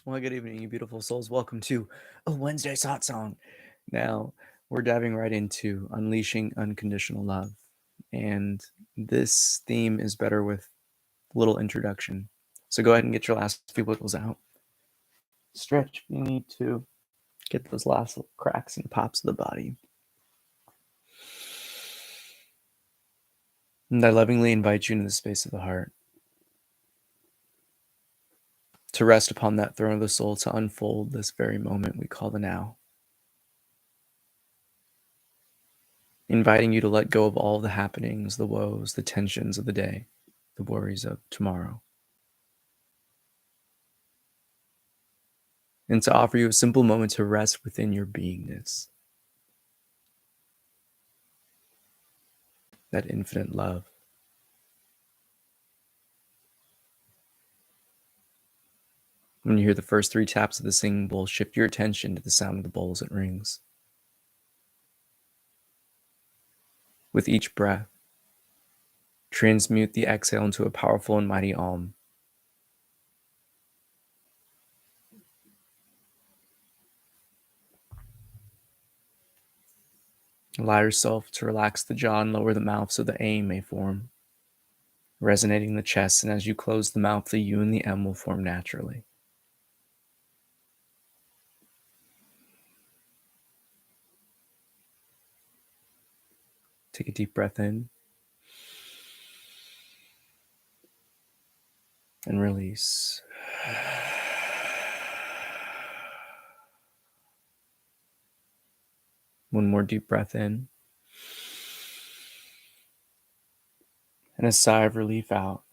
Well, good evening, you beautiful souls. Welcome to a Wednesday Satsang. Now, we're diving right into unleashing unconditional love. And this theme is better with a little introduction. So go ahead and get your last few wiggles out. Stretch if you need to. Get those last little cracks and pops of the body. And I lovingly invite you into the space of the heart, to rest upon that throne of the soul, to unfold this very moment we call the now. Inviting you to let go of all the happenings, the woes, the tensions of the day, the worries of tomorrow. And to offer you a simple moment to rest within your beingness. That infinite love. When you hear the first 3 taps of the singing bowl, shift your attention to the sound of the bowl as it rings. With each breath, transmute the exhale into a powerful and mighty Om. Allow yourself to relax the jaw and lower the mouth so the A may form, resonating the chest, and as you close the mouth, the U and the M will form naturally. Take a deep breath in and release. One more deep breath in. And a sigh of relief out.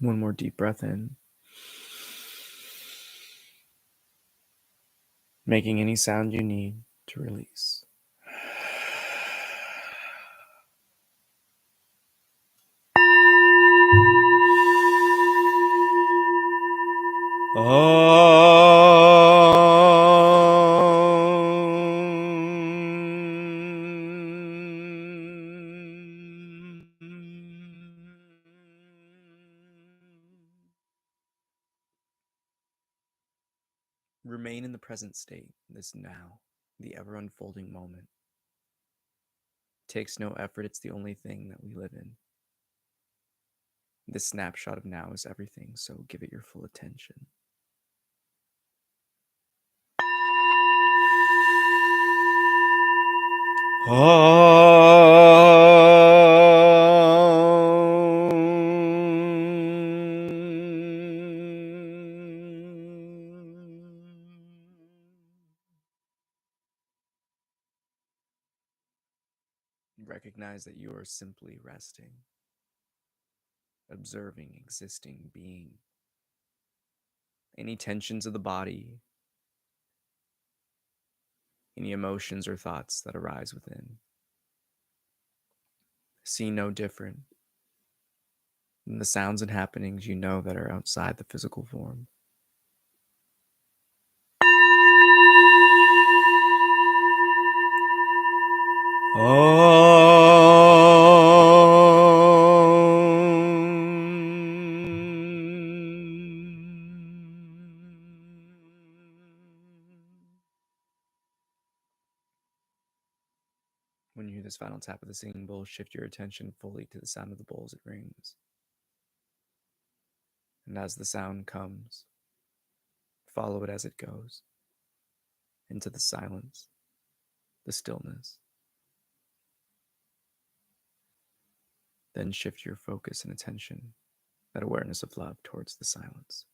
One more deep breath in. Making any sound you need to release. Remain in the present state, this now, the ever unfolding moment. It takes no effort, it's the only thing that we live in. This snapshot of now is everything, so give it your full attention. Recognize that you are simply resting, observing, existing, being. Any tensions of the body, any emotions or thoughts that arise within, see no different than the sounds and happenings you know that are outside the physical form. When you hear this final tap of the singing bowl, shift your attention fully to the sound of the bowl as it rings. And as the sound comes, follow it as it goes into the silence, the stillness. Then shift your focus and attention, that awareness of love, towards the silence.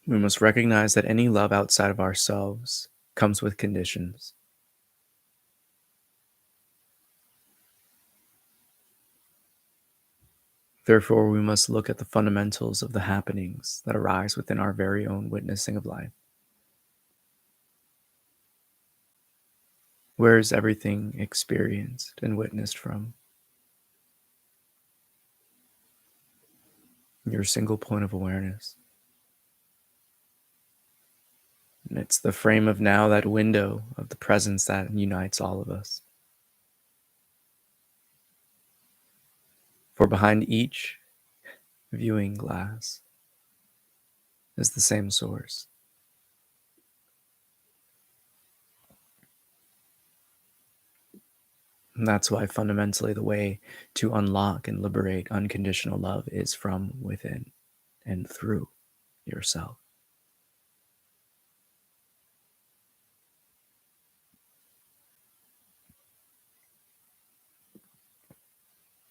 We must recognize that any love outside of ourselves comes with conditions. Therefore, we must look at the fundamentals of the happenings that arise within our very own witnessing of life. Where is everything experienced and witnessed from? Your single point of awareness. And it's the frame of now, that window of the presence that unites all of us. For behind each viewing glass is the same source. And that's why fundamentally the way to unlock and liberate unconditional love is from within and through yourself.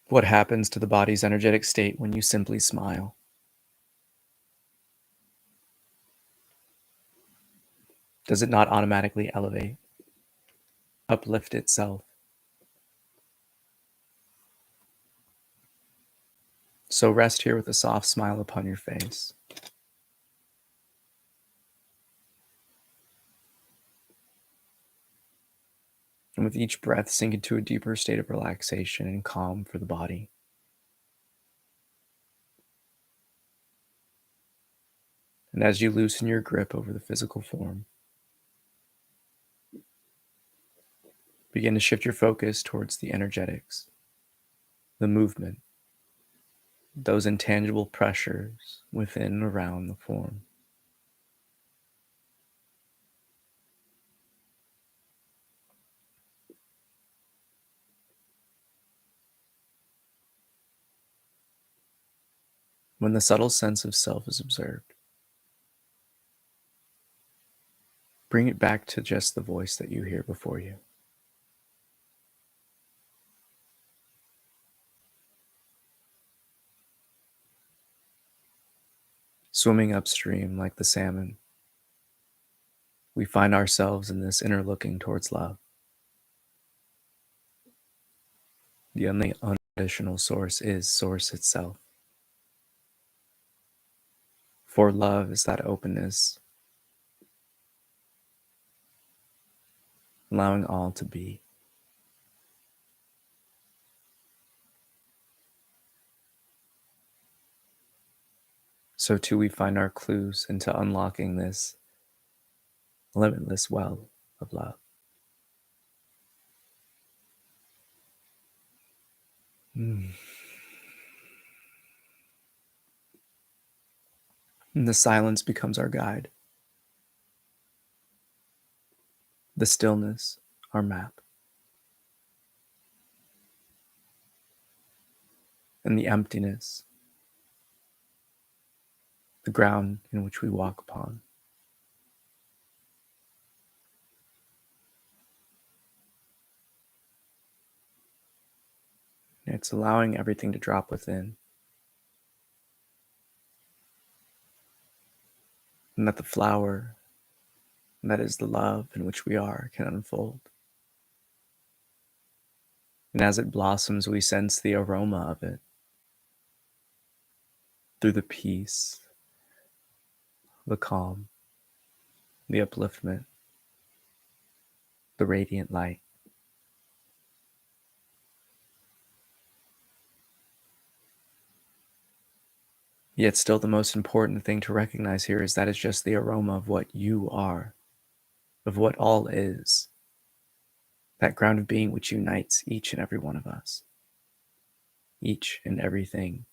What happens to the body's energetic state when you simply smile? Does it not automatically elevate, uplift itself? So rest here with a soft smile upon your face. And with each breath, sink into a deeper state of relaxation and calm for the body. And as you loosen your grip over the physical form, begin to shift your focus towards the energetics, the movement, those intangible pressures within and around the form. When the subtle sense of self is observed, bring it back to just the voice that you hear before you. Swimming upstream like the salmon, we find ourselves in this inner looking towards love. The only unconditional source is source itself. For love is that openness, allowing all to be. So too we find our clues into unlocking this limitless well of love. And the silence becomes our guide. The stillness, our map. And the emptiness, the ground in which we walk upon. It's allowing everything to drop within. And that the flower, that is the love in which we are, can unfold. And as it blossoms, we sense the aroma of it through the peace, the calm, the upliftment, the radiant light. Yet still the most important thing to recognize here is that it's just the aroma of what you are, of what all is, that ground of being which unites each and every one of us, each and everything.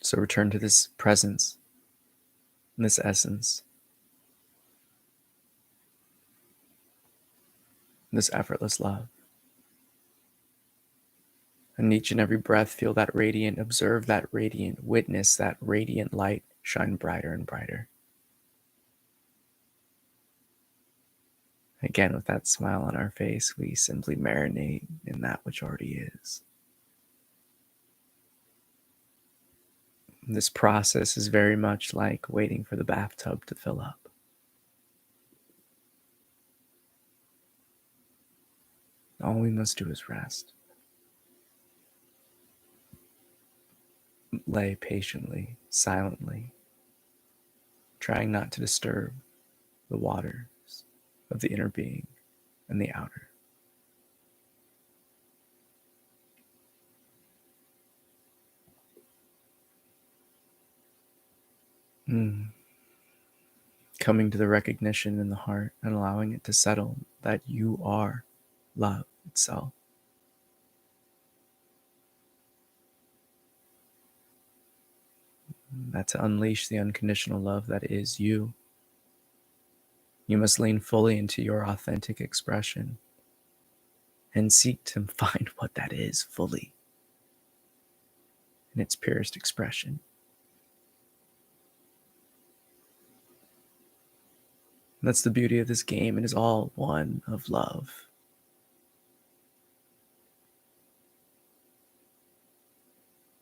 So return to this presence, this essence, this effortless love. And each and every breath, feel that radiant, observe that radiant, witness that radiant light shine brighter and brighter. Again, with that smile on our face, we simply marinate in that which already is. This process is very much like waiting for the bathtub to fill up. All we must do is rest. Lay patiently, silently, trying not to disturb the waters of the inner being and the outer. Coming to the recognition in the heart and allowing it to settle that you are love itself. That to unleash the unconditional love that is you, you must lean fully into your authentic expression and seek to find what that is fully in its purest expression. That's the beauty of this game. It is all one of love.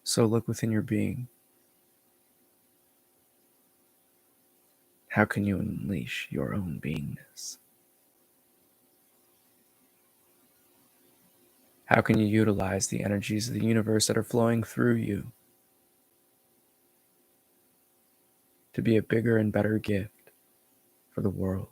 So look within your being. How can you unleash your own beingness? How can you utilize the energies of the universe that are flowing through you to be a bigger and better gift for the world?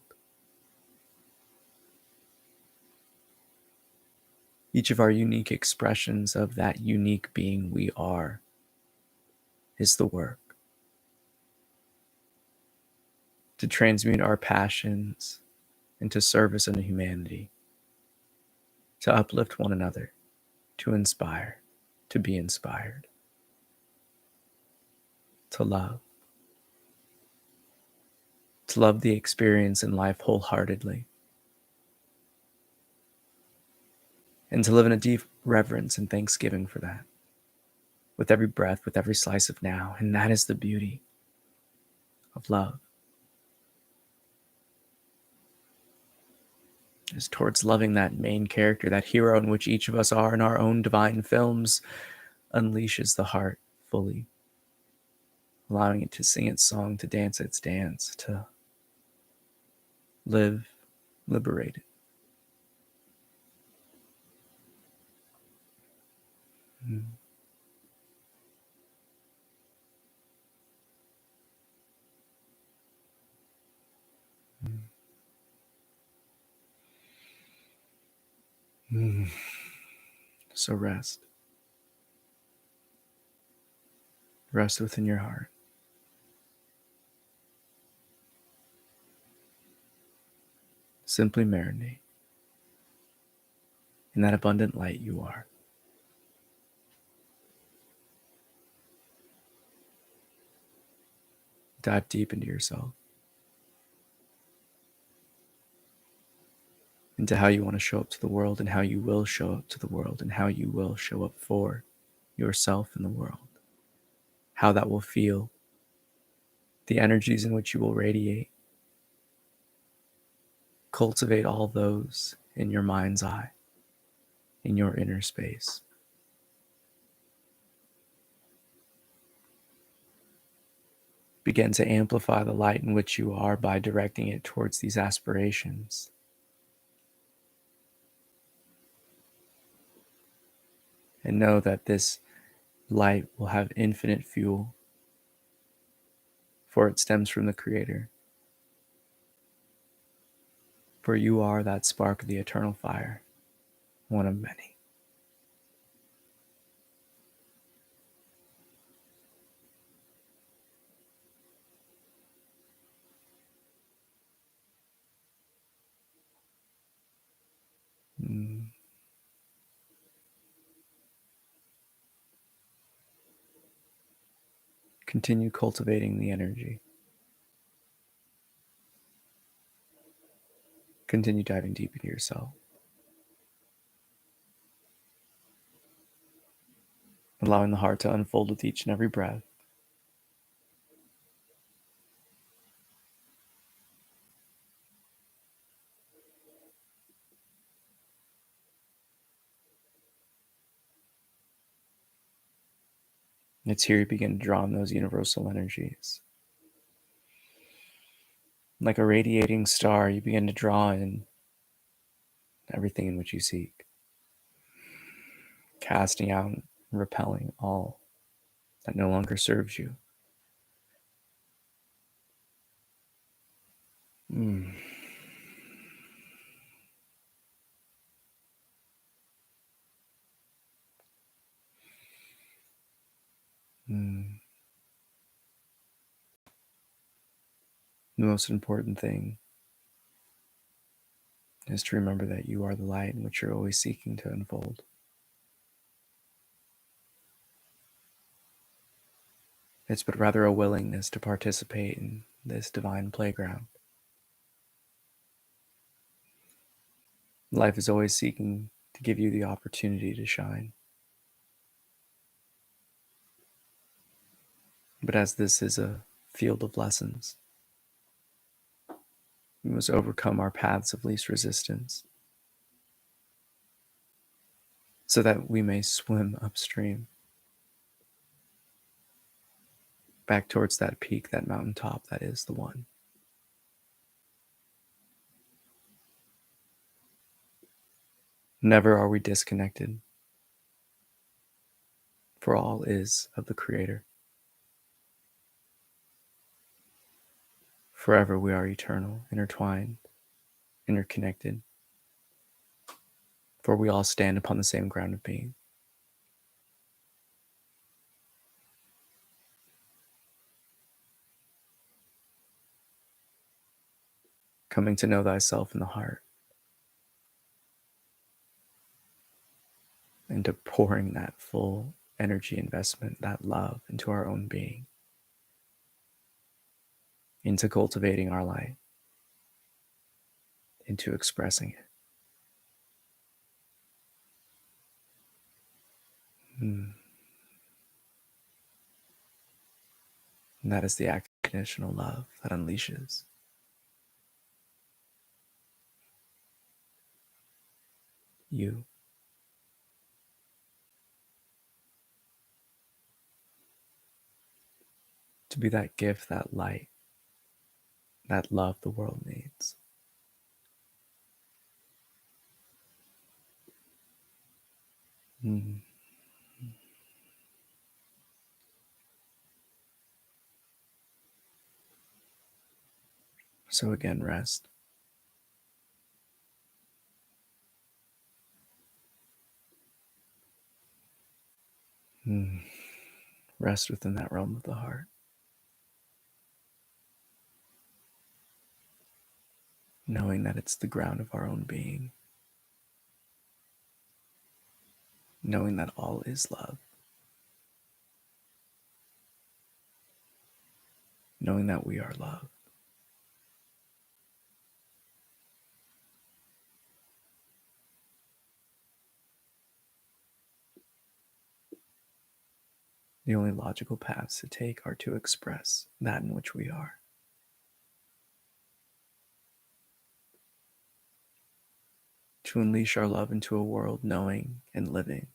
Each of our unique expressions of that unique being we are is the work. To transmute our passions into service unto humanity, to uplift one another, to inspire, to be inspired, to love the experience in life wholeheartedly, and to live in a deep reverence and thanksgiving for that, with every breath, with every slice of now. And that is the beauty of love, is towards loving that main character, that hero in which each of us are in our own divine films, unleashes the heart fully, allowing it to sing its song, to dance its dance, to live liberated. So rest. Rest within your heart. Simply marinate in that abundant light you are. Dive deep into yourself, into how you want to show up to the world, and how you will show up to the world, and how you will show up for yourself in the world. How that will feel, the energies in which you will radiate. Cultivate all those in your mind's eye, in your inner space. Begin to amplify the light in which you are by directing it towards these aspirations. And know that this light will have infinite fuel, for it stems from the Creator. For you are that spark of the eternal fire, one of many. Continue cultivating the energy. Continue diving deep into yourself. Allowing the heart to unfold with each and every breath. It's here you begin to draw on those universal energies. Like a radiating star, you begin to draw in everything in which you seek, casting out and repelling all that no longer serves you. Mm. Mm. The most important thing is to remember that you are the light in which you're always seeking to unfold. It's but rather a willingness to participate in this divine playground. Life is always seeking to give you the opportunity to shine. But as this is a field of lessons, we must overcome our paths of least resistance so that we may swim upstream back towards that peak, that mountaintop that is the one. Never are we disconnected, for all is of the Creator. Forever we are eternal, intertwined, interconnected, for we all stand upon the same ground of being. Coming to know thyself in the heart, into pouring that full energy investment, that love into our own being, into cultivating our light, into expressing it. And that is the unconditional love that unleashes you to be that gift, that light, that love the world needs. Mm. So again, rest. Mm. Rest within that realm of the heart. Knowing that it's the ground of our own being. Knowing that all is love. Knowing that we are love. The only logical paths to take are to express that in which we are. To unleash our love into a world knowing and living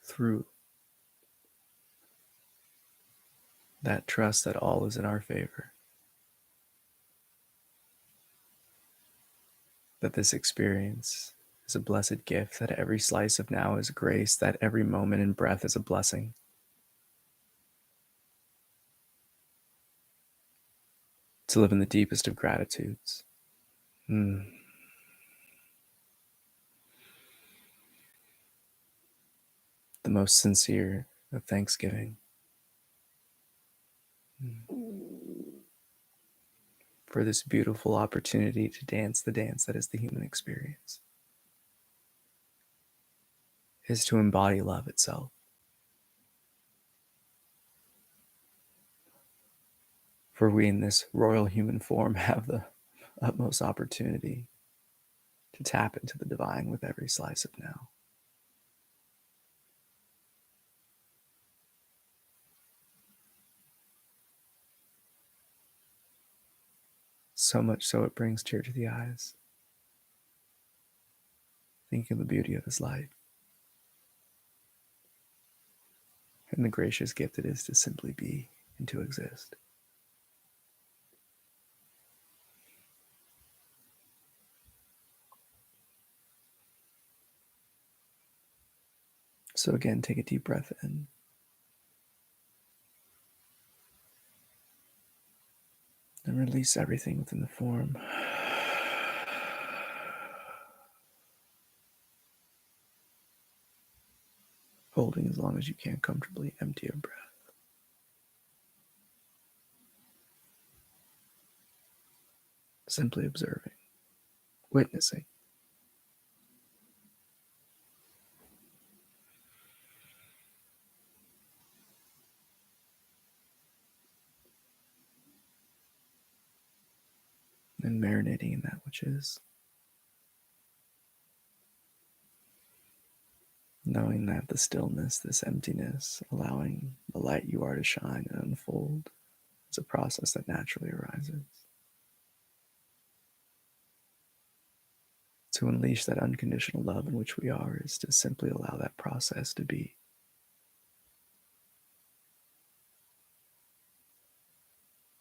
through that trust that all is in our favor. That this experience is a blessed gift, that every slice of now is grace, that every moment and breath is a blessing. To live in the deepest of gratitudes. The most sincere of thanksgiving. For this beautiful opportunity to dance the dance that is the human experience. Is to embody love itself. For we in this royal human form have the utmost opportunity to tap into the divine with every slice of now. So much so it brings tear to the eyes. Think of the beauty of his light. and the gracious gift it is to simply be and to exist. So again, take a deep breath in. And release everything within the form. Holding as long as you can comfortably empty your breath. Simply observing, witnessing. And marinating in that which is. Knowing that the stillness, this emptiness, allowing the light you are to shine and unfold, is a process that naturally arises. To unleash that unconditional love in which we are is to simply allow that process to be.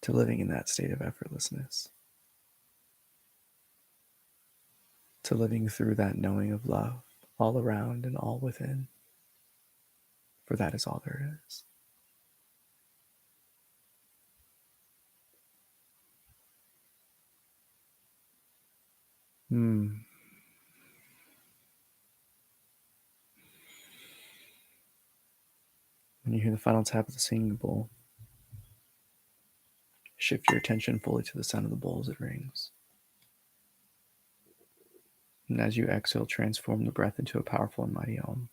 To living in that state of effortlessness. To living through that knowing of love all around and all within. For that is all there is. When you hear the final tap of the singing bowl, shift your attention fully to the sound of the bowl as it rings. And as you exhale, transform the breath into a powerful and mighty Om.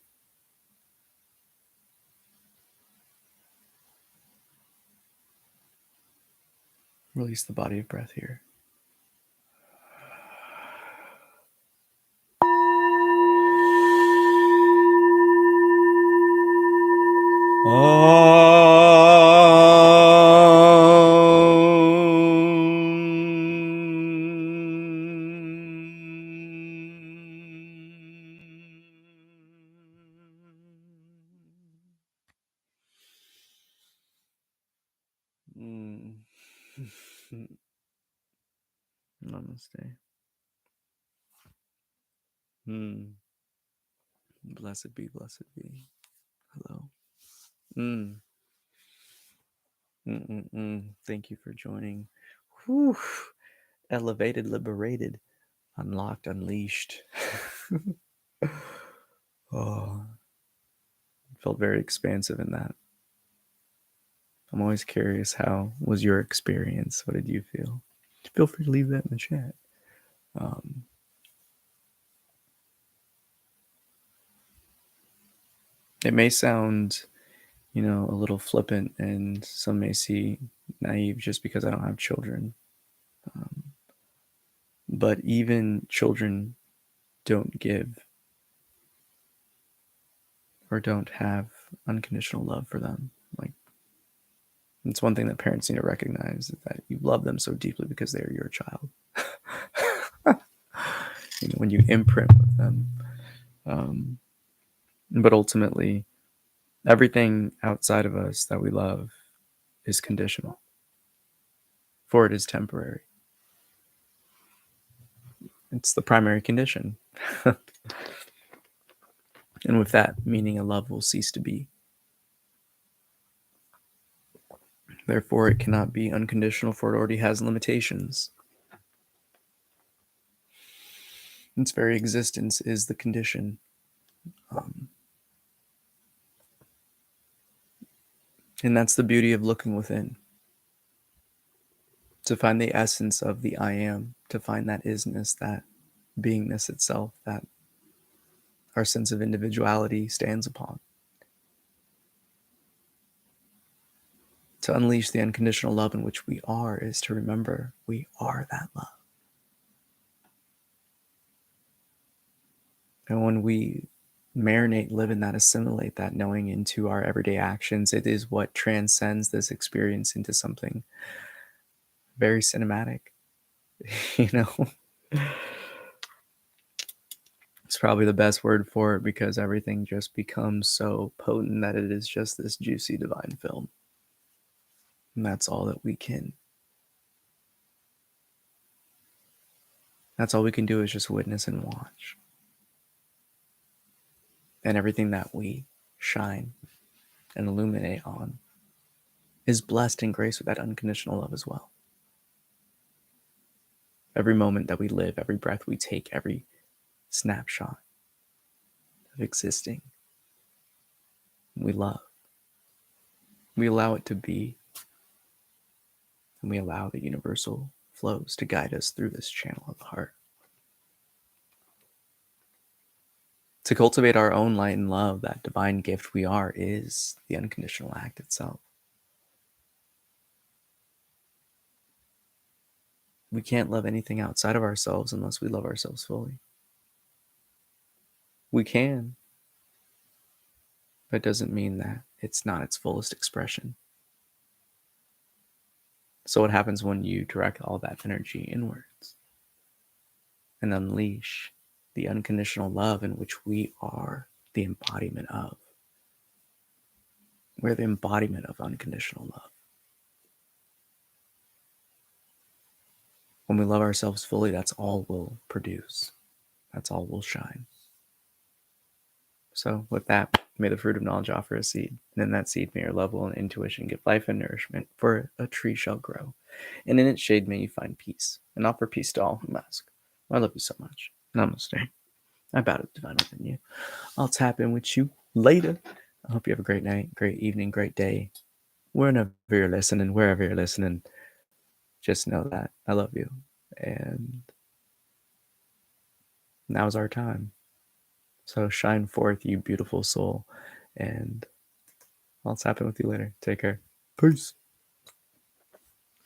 Release the body of breath here. Namaste. Blessed be, blessed be. Hello. Thank you for joining. Whew. Elevated, liberated, unlocked, unleashed. Oh, felt very expansive in that. I'm always curious, how was your experience? What did you feel? Feel free to leave that in the chat. It may sound, a little flippant, and some may see naive just because I don't have children. But even children don't give or don't have unconditional love for them. Like, it's one thing that parents need to recognize, that you love them so deeply because they are your child. When you imprint with them. But ultimately, everything outside of us that we love is conditional, for it is temporary. It's the primary condition. And with that, meaning a love will cease to be. Therefore, it cannot be unconditional, for it already has limitations. Its very existence is the condition. And that's the beauty of looking within. To find the essence of the I am, to find that isness, that beingness itself, that our sense of individuality stands upon. To unleash the unconditional love in which we are is to remember we are that love. And when we marinate, live in that, assimilate that knowing into our everyday actions, it is what transcends this experience into something very cinematic. So It's probably the best word for it, because everything just becomes so potent that it is just this juicy divine film. And that's all that we can. That's all we can do, is just witness and watch. And everything that we shine and illuminate on is blessed and graced with that unconditional love as well. Every moment that we live, every breath we take, every snapshot of existing, we love. We allow it to be, and we allow the universal flows to guide us through this channel of the heart. To cultivate our own light and love, that divine gift we are, is the unconditional act itself. We can't love anything outside of ourselves unless we love ourselves fully. We can, but it doesn't mean that it's not its fullest expression. So what happens when you direct all that energy inwards and unleash the unconditional love in which we are the embodiment of? We're the embodiment of unconditional love. When we love ourselves fully, that's all we'll produce. That's all we'll shine. So with that, may the fruit of knowledge offer a seed, and in that seed may your love, will, and intuition give life and nourishment, for a tree shall grow, and in its shade may you find peace, and offer peace to all who ask. I love you so much. Namaste. I bow to the divine within you. I'll tap in with you later. I hope you have a great night, great evening, great day. Wherever you're listening, wherever you're listening, just know that I love you. And now's our time. So shine forth, you beautiful soul. And I'll tap in with you later. Take care. Peace.